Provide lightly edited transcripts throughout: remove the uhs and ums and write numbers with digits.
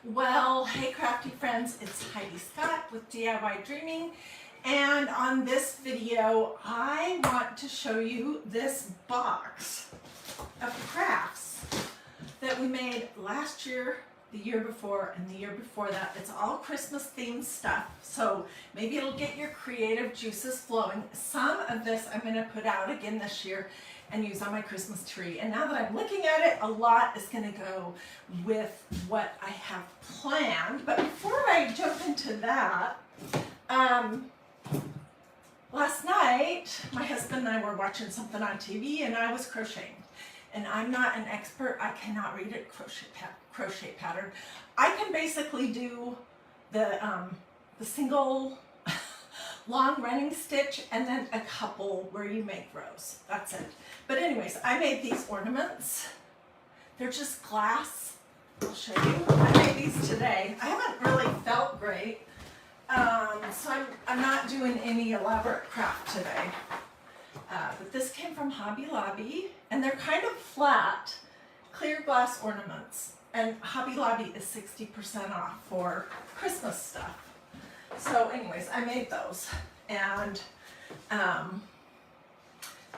Well, hey crafty friends, it's Hiedi Scott with DiyDreaming, and on this video I want to show you this box of crafts that we made last year, the year before, and the year before that. It's all Christmas themed stuff, so maybe it'll get your creative juices flowing. Some of this I'm going to put out again this year and use on my Christmas tree. And now that I'm looking at it, a lot is going to go with what I have planned. But before I jump into that, last night my husband and I were watching something on TV and I was crocheting. And I'm not an expert. I cannot read a crochet pattern. I can basically do the single long running stitch and then a couple where you make rows. That's it. But anyways, I made these ornaments. They're just glass. I'll show you. I made these today. I haven't really felt great, so I'm not doing any elaborate craft today. But this came from Hobby Lobby, and they're kind of flat, clear glass ornaments. And Hobby Lobby is 60% off for Christmas stuff. So anyways, I made those, and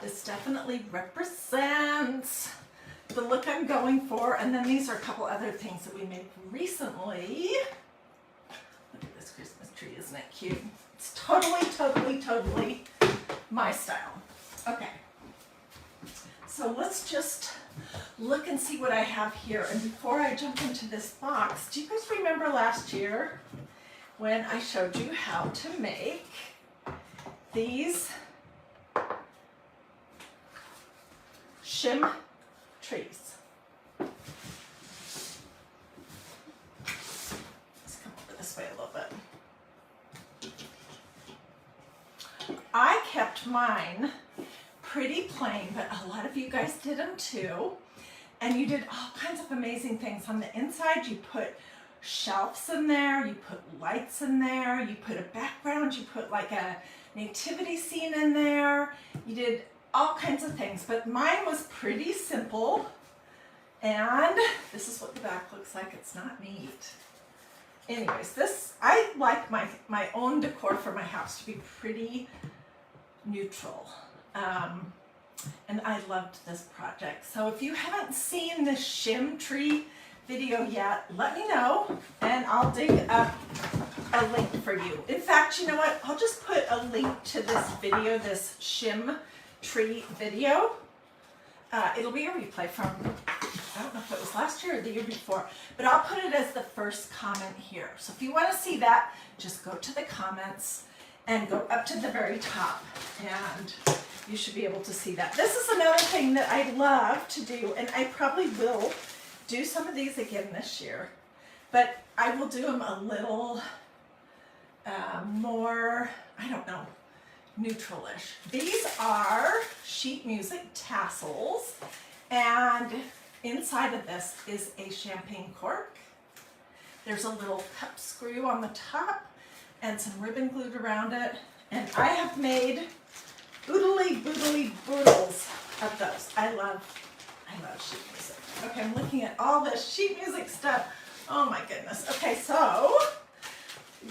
this definitely represents the look I'm going for. And then these are a couple other things that we made recently. Look at this Christmas tree, isn't it cute? It's totally my style. Okay, so let's just look and see what I have here. And before I jump into this box, do you guys remember last year when I showed you how to make these shim trees? Let's come over this way a little bit. I kept mine pretty plain, but a lot of you guys did them too. And you did all kinds of amazing things. On the inside, you put shelves in there, you put lights in there, you put a background, you put like a nativity scene in there. You did all kinds of things, but mine was pretty simple. And this is what the back looks like. It's not neat. Anyways, I like my own decor for my house to be pretty neutral. And I loved this project. So if you haven't seen this shim tree video yet, let me know and I'll dig up a link for you. In fact, you know what? I'll just put a link to this video, this shim tree video. It'll be a replay from, I don't know if it was last year or the year before, but I'll put it as the first comment here. So if you want to see that, just go to the comments and go up to the very top and you should be able to see that. This is another thing that I love to do, and I probably will do some of these again this year, but I will do them a little more, I don't know, neutral-ish. These are sheet music tassels, and inside of this is a champagne cork. There's a little cup screw on the top and some ribbon glued around it, and I have made oodly boodles of those. I love sheet music. Okay, I'm looking at all this sheet music stuff. Oh my goodness. Okay, so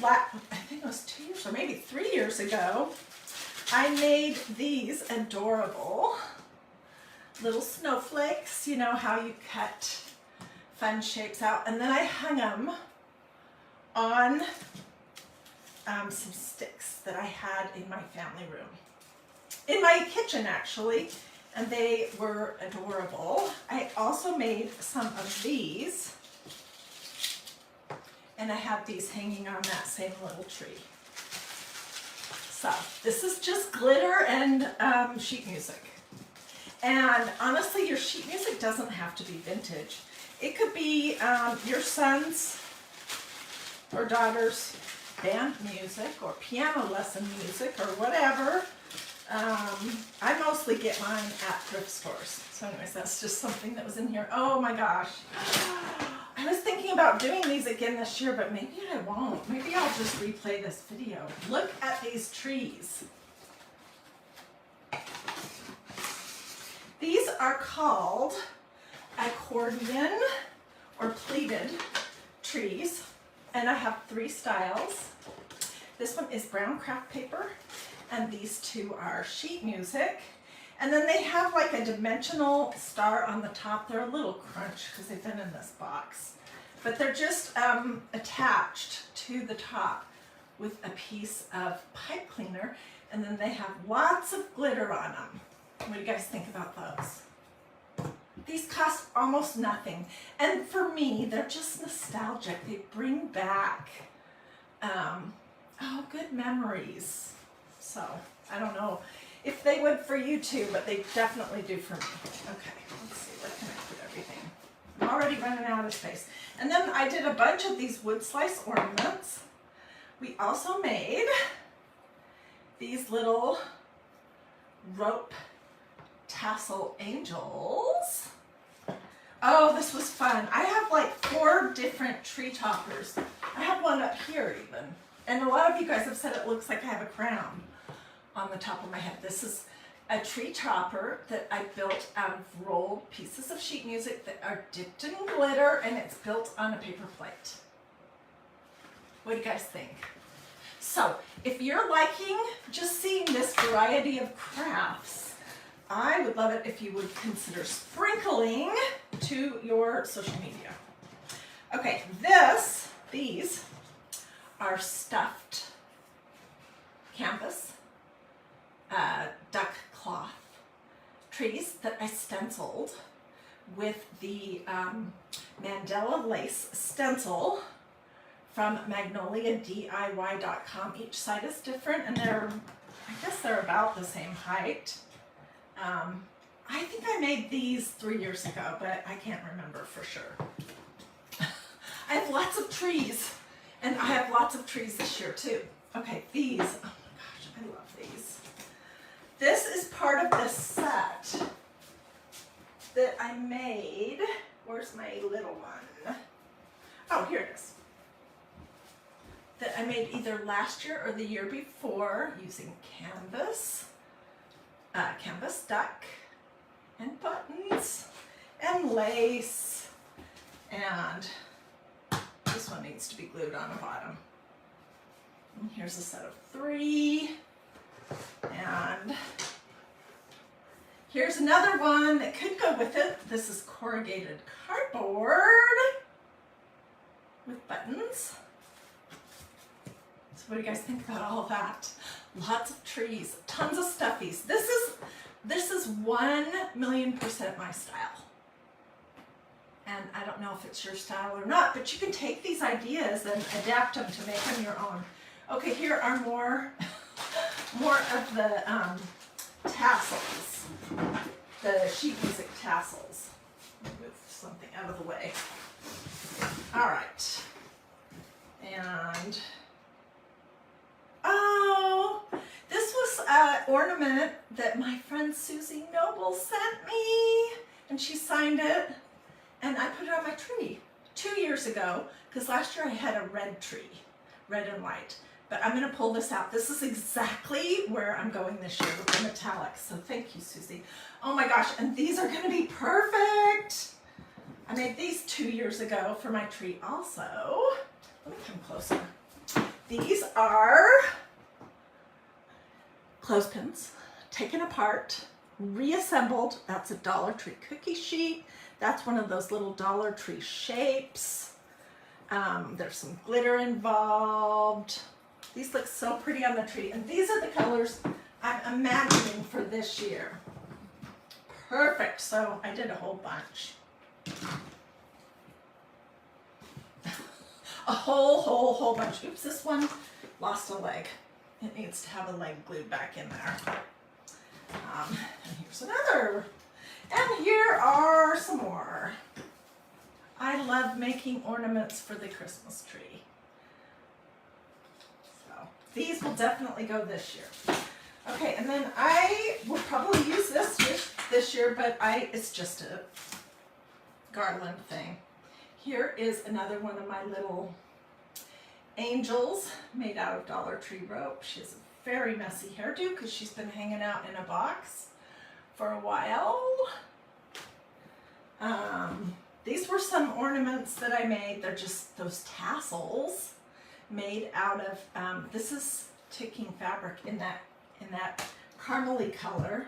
I think it was 2 years or maybe 3 years ago, I made these adorable little snowflakes. You know how you cut fun shapes out, and then I hung them on some sticks that I had in my family room. In my kitchen, actually, and they were adorable. I also made some of these, and I have these hanging on that same little tree. So this is just glitter and sheet music. And honestly, your sheet music doesn't have to be vintage. It could be your son's or daughter's band music or piano lesson music or whatever. I mostly get mine at thrift stores. So anyways, that's just something that was in here. Oh my gosh. I was thinking about doing these again this year, but maybe I won't. Maybe I'll just replay this video. Look at these trees. These are called accordion or pleated trees, and I have 3 styles. This one is brown craft paper, and these 2 are sheet music. And then they have like a dimensional star on the top. They're a little crunch because they've been in this box. But they're just attached to the top with a piece of pipe cleaner. And then they have lots of glitter on them. What do you guys think about those? These cost almost nothing. And for me, they're just nostalgic. They bring back, good memories. So, I don't know if they would for you too, but they definitely do for me. Okay, let's see, where can I put everything? I'm already running out of space. And then I did a bunch of these wood slice ornaments. We also made these little rope tassel angels. Oh, this was fun. I have like 4 different tree toppers. I have one up here even. And a lot of you guys have said it looks like I have a crown on the top of my head. This is a tree topper that I built out of rolled pieces of sheet music that are dipped in glitter, and it's built on a paper plate. What do you guys think? So, if you're liking just seeing this variety of crafts, I would love it if you would consider sprinkling to your social media. Okay, these are stuffed canvas duck cloth trees that I stenciled with the Mandela lace stencil from magnoliadiy.com. Each side is different, and I guess they're about the same height. I think I made these 3 years ago, but I can't remember for sure. I have lots of trees, and I have lots of trees this year too. Okay, these, oh my gosh, I love these. This is part of this set that I made. Where's my little one? Oh, here it is. That I made either last year or the year before using canvas duck, and buttons, and lace, and this one needs to be glued on the bottom. And here's a set of 3. And here's another one that could go with it. This is corrugated cardboard with buttons. So what do you guys think about all of that? Lots of trees, tons of stuffies. This is 1,000,000% my style. And I don't know if it's your style or not, but you can take these ideas and adapt them to make them your own. Okay, here are more of the tassels, the sheet music tassels. Move something out of the way. All right. And, oh, this was an ornament that my friend Susie Noble sent me, and she signed it, and I put it on my tree 2 years ago, because last year I had a red tree, red and white. But I'm going to pull this out. This is exactly where I'm going this year with the metallics. So thank you, Susie. Oh my gosh, and these are going to be perfect. I made these 2 years ago for my tree also. Let me come closer. These are clothespins taken apart, reassembled. That's a Dollar Tree cookie sheet. That's one of those little Dollar Tree shapes. There's some glitter involved. These look so pretty on the tree, and these are the colors I'm imagining for this year. Perfect, so I did a whole bunch. A whole bunch. Oops, this one lost a leg. It needs to have a leg glued back in there. And here's another. And here are some more. I love making ornaments for the Christmas tree. These will definitely go this year. Okay, and then I will probably use this year, but it's just a garland thing. Here is another one of my little angels made out of Dollar Tree rope. She has a very messy hairdo because she's been hanging out in a box for a while. These were some ornaments that I made. They're just those tassels made out of, this is ticking fabric in that caramely color.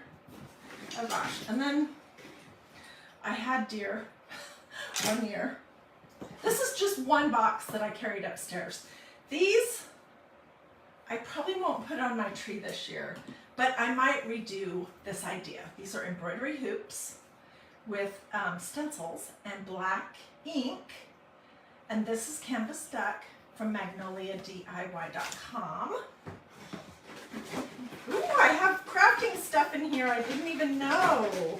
Oh gosh. And then I had deer one year. This is just one box that I carried upstairs. These, I probably won't put on my tree this year, but I might redo this idea. These are embroidery hoops with stencils and black ink. And this is canvas duck from magnoliadiy.com. Ooh, I have crafting stuff in here I didn't even know.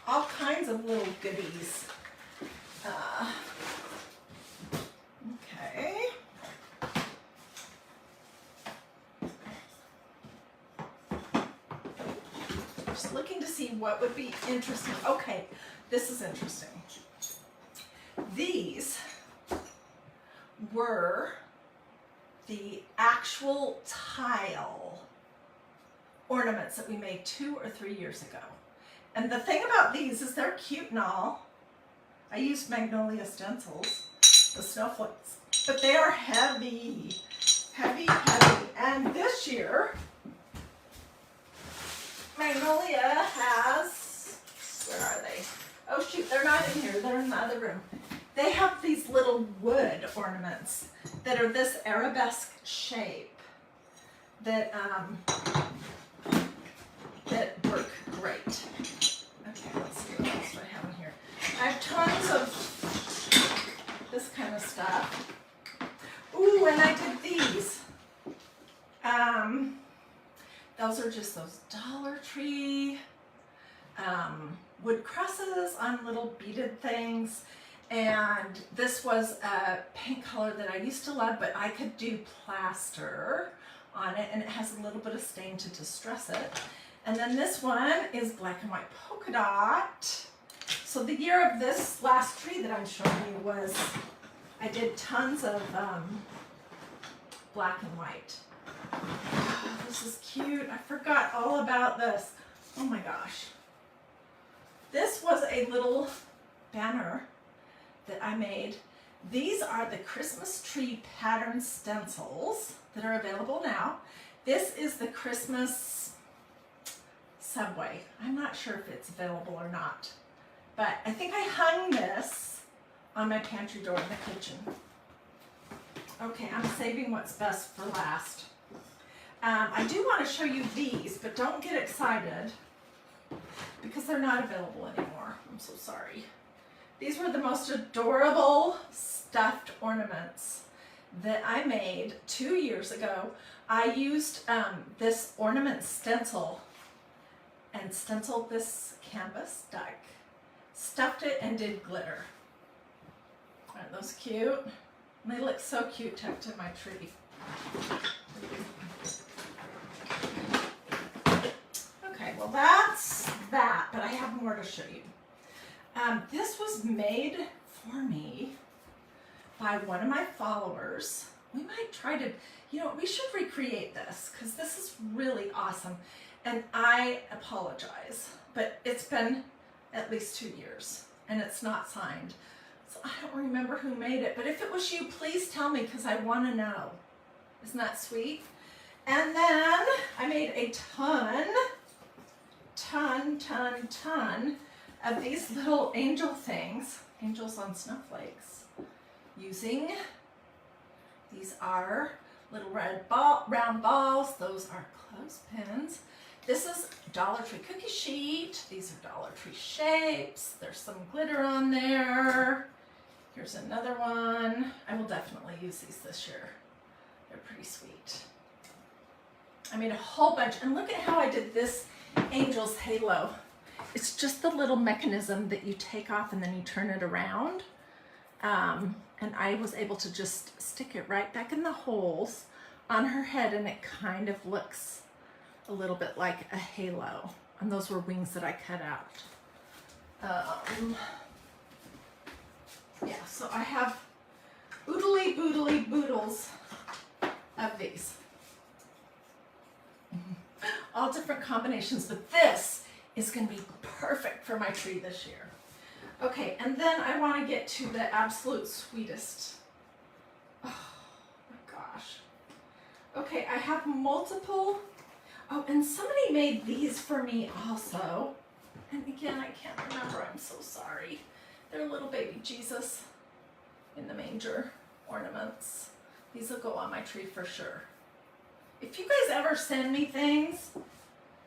All kinds of little goodies. Okay. Just looking to see what would be interesting. Okay, this is interesting. These were the actual tile ornaments that we made 2 or 3 years ago. And the thing about these is they're cute and all. I used magnolia stencils, the snowflakes, but they are heavy, heavy, heavy. And this year, Magnolia has, where are they? Oh shoot, they're not in here, they're in the other room. They have these little wood ornaments that are this arabesque shape that that work great. Okay, let's see what else do I have in here. I have tons of this kind of stuff. Ooh, and I did these. Those are just those Dollar Tree wood crosses on little beaded things. And this was a paint color that I used to love, but I could do plaster on it, and it has a little bit of stain to distress it. And then this one is black and white polka dot. So the year of this last tree that I'm showing you was, I did tons of black and white. Oh, this is cute. I forgot all about this. Oh my gosh. This was a little banner that I made. These are the Christmas tree pattern stencils that are available now. This is the Christmas subway. I'm not sure if it's available or not, but I think I hung this on my pantry door in the kitchen. Okay, I'm saving what's best for last. I do want to show you these, but don't get excited because they're not available anymore. I'm so sorry. These were the most adorable stuffed ornaments that I made 2 years ago. I used this ornament stencil and stenciled this canvas duck, stuffed it, and did glitter. Aren't those cute? They look so cute tucked in my tree. Okay, well that's that, but I have more to show you. This was made for me by one of my followers. We might try to, we should recreate this because this is really awesome. And I apologize, but it's been at least 2 years and it's not signed. So I don't remember who made it, but if it was you, please tell me because I want to know. Isn't that sweet? And then I made a ton of these little angel things, angels on snowflakes, using, these are little round balls, those are clothespins. This is Dollar Tree cookie sheet, these are Dollar Tree shapes, there's some glitter on there. Here's another one. I will definitely use these this year. They're pretty sweet. I made a whole bunch, and look at how I did this angel's halo. It's just the little mechanism that you take off and then you turn it around. And I was able to just stick it right back in the holes on her head, and it kind of looks a little bit like a halo. And those were wings that I cut out. Yeah, so I have oodly boodly boodles of these. All different combinations, but this is going to be perfect for my tree this year. Okay, and then I want to get to the absolute sweetest. Oh my gosh. Okay, I have multiple. Oh, and somebody made these for me also. And again, I can't remember. I'm so sorry. They're little baby Jesus in the manger ornaments. These will go on my tree for sure. If you guys ever send me things,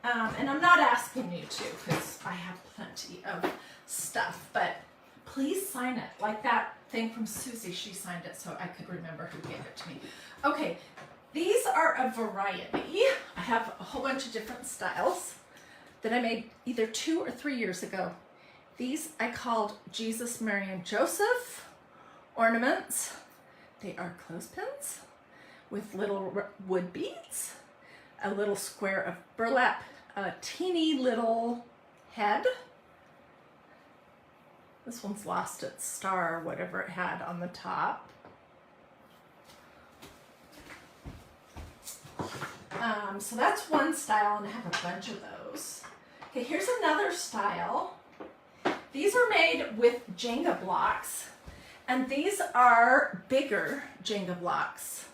and I'm not asking you to because I have plenty of stuff, but please sign it. Like that thing from Susie, she signed it so I could remember who gave it to me. Okay, these are a variety. I have a whole bunch of different styles that I made either 2 or 3 years ago. These I called Jesus, Mary, and Joseph ornaments. They are clothespins with little wood beads, a little square of burlap, a teeny little head. This one's lost its star, whatever it had on the top. So that's one style, and I have a bunch of those. Okay, here's another style. These are made with Jenga blocks, and these are bigger Jenga blocks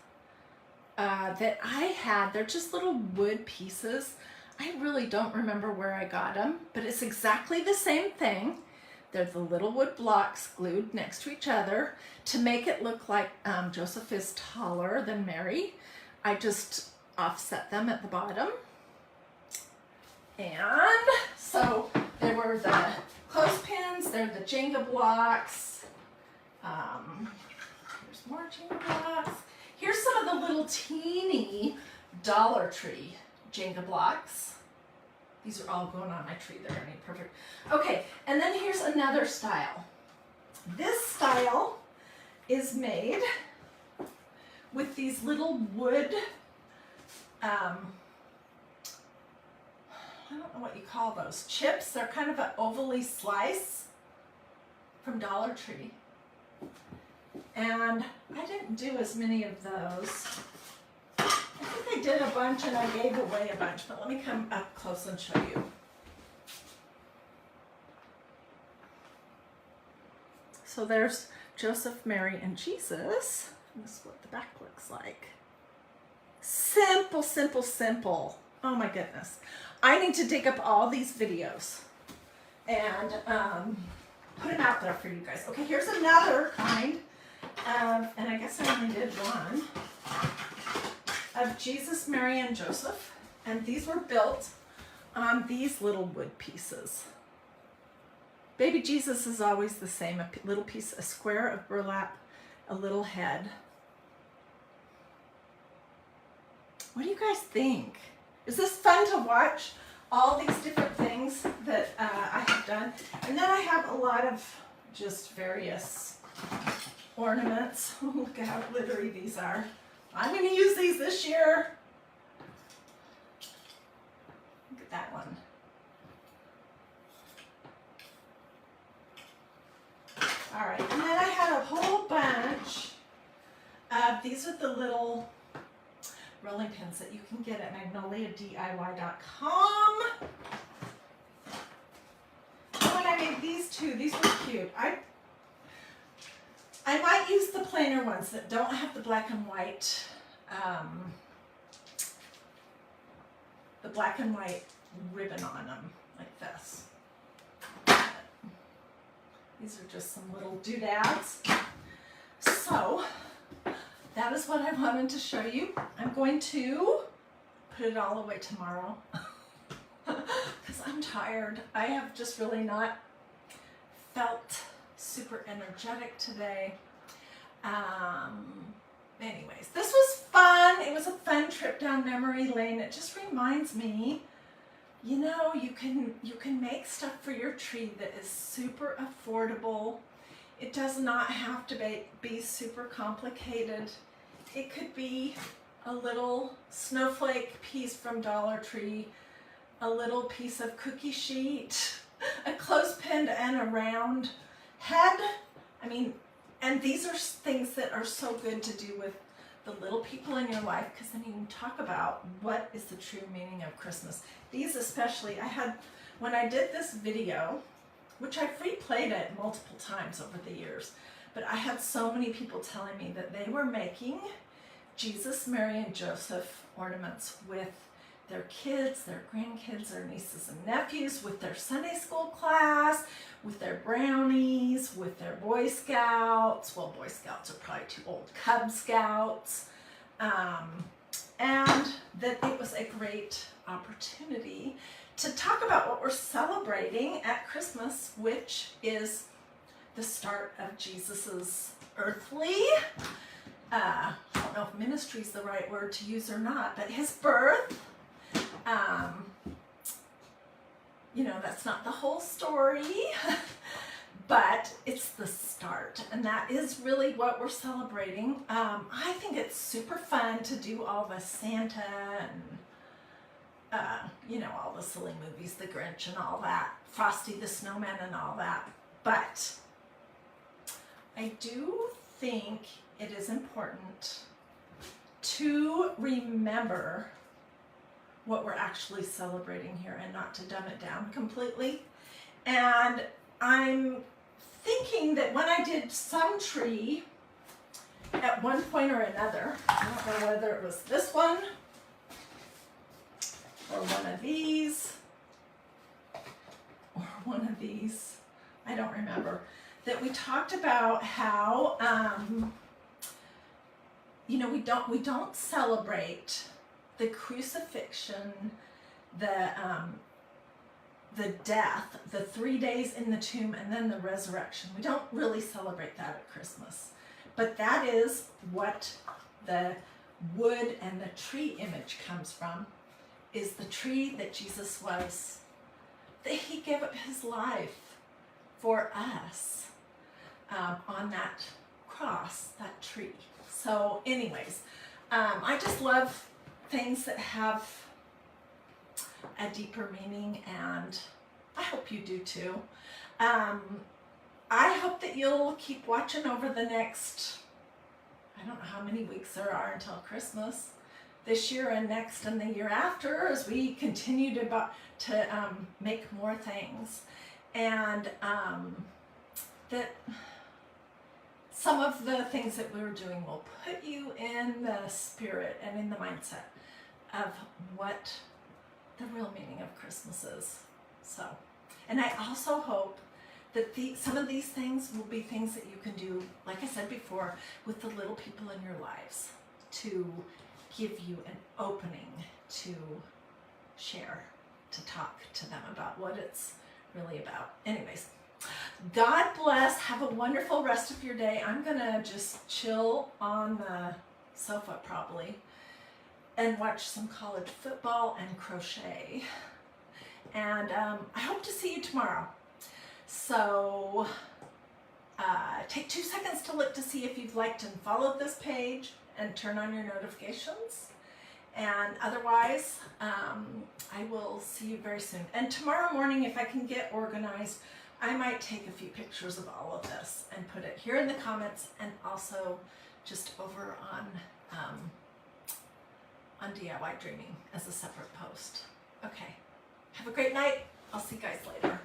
that I had. They're just little wood pieces. I really don't remember where I got them, but it's exactly the same thing. They're the little wood blocks glued next to each other to make it look like Joseph is taller than Mary. I just offset them at the bottom. And so there were the clothespins, they're the Jenga blocks. Here's more Jenga blocks. Here's some of the little teeny Dollar Tree Jenga blocks. These are all going on my tree. They're gonna be perfect. Okay, and then here's another style. This style is made with these little wood, I don't know what you call those, chips. They're kind of an ovally slice from Dollar Tree. And I didn't do as many of those. I think I did a bunch and I gave away a bunch, but let me come up close and show you. So there's Joseph, Mary, and Jesus. And this is what the back looks like. Simple, simple, simple. Oh my goodness. I need to dig up all these videos and put them out there for you guys. Okay, here's another kind of, and I guess I only did one, of Jesus, Mary, and Joseph. And these were built on these little wood pieces. Baby Jesus is always the same, a little piece, a square of burlap, a little head. What do you guys think? Is this fun to watch? All these different things that I have done. And then I have a lot of just various ornaments. Look at how glittery these are. I'm going to use these this year. Look at that one. All right, and then I had a whole bunch of, these are the little rolling pins that you can get at magnoliadiy.com. Oh, and I made these too. These were cute. I might use the plainer ones that don't have the black and white, ribbon on them, like this. These are just some little doodads. So, that is what I wanted to show you. I'm going to put it all away tomorrow because I'm tired. I have just really not felt super energetic today. Anyways, this was fun. It was a fun trip down memory lane. It just reminds me, you know, you can make stuff for your tree that is super affordable. It does not have to be super complicated. It could be a little snowflake piece from Dollar Tree, a little piece of cookie sheet, a clothespin, and a round head. I mean, and these are things that are so good to do with the little people in your life, because then you can talk about what is the true meaning of Christmas. These especially, I had, when I did this video which I've replayed it multiple times over the years. But I had so many people telling me that they were making Jesus, Mary, and Joseph ornaments with their kids, their grandkids, their nieces and nephews, with their Sunday school class, with their brownies, with their Boy Scouts. Well, Boy Scouts are probably too old. Cub Scouts. And that it was a great opportunity to talk about what we're celebrating at Christmas, which is the start of Jesus's earthly, I don't know if ministry is the right word to use or not, but his birth. You know, that's not the whole story, but it's the start, and that is really what we're celebrating. I think it's super fun to do all the Santa and, you know, all the silly movies, The Grinch and all that, Frosty the Snowman and all that, but I do think it is important to remember what we're actually celebrating here and not to dumb it down completely. And I'm thinking that when I did some tree at one point or another, I don't know whether it was this one or one of these or one of these, I don't remember, that we talked about how you know, we don't celebrate the crucifixion, the death, the 3 days in the tomb, and then the resurrection. We don't really celebrate that at Christmas. But that is what the wood and the tree image comes from, is the tree that Jesus was, that he gave up his life for us on that cross, that tree. So anyways, I just love things that have a deeper meaning, and I hope you do too. I hope that you'll keep watching over the next, I don't know how many weeks there are until Christmas, this year and next and the year after, as we continue to make more things, and that some of the things that we're doing will put you in the spirit and in the mindset of what the real meaning of Christmas is. So, and I also hope that some of these things will be things that you can do, like I said before, with the little people in your lives, to give you an opening to share, to talk to them about what it's really about. Anyways, God bless. Have a wonderful rest of your day. I'm gonna just chill on the sofa probably and watch some college football and crochet. And I hope to see you tomorrow. So take 2 seconds to look to see if you've liked and followed this page and turn on your notifications. And otherwise, I will see you very soon. And tomorrow morning, if I can get organized, I might take a few pictures of all of this and put it here in the comments, and also just over on DIY Dreaming as a separate post. Okay, have a great night. I'll see you guys later.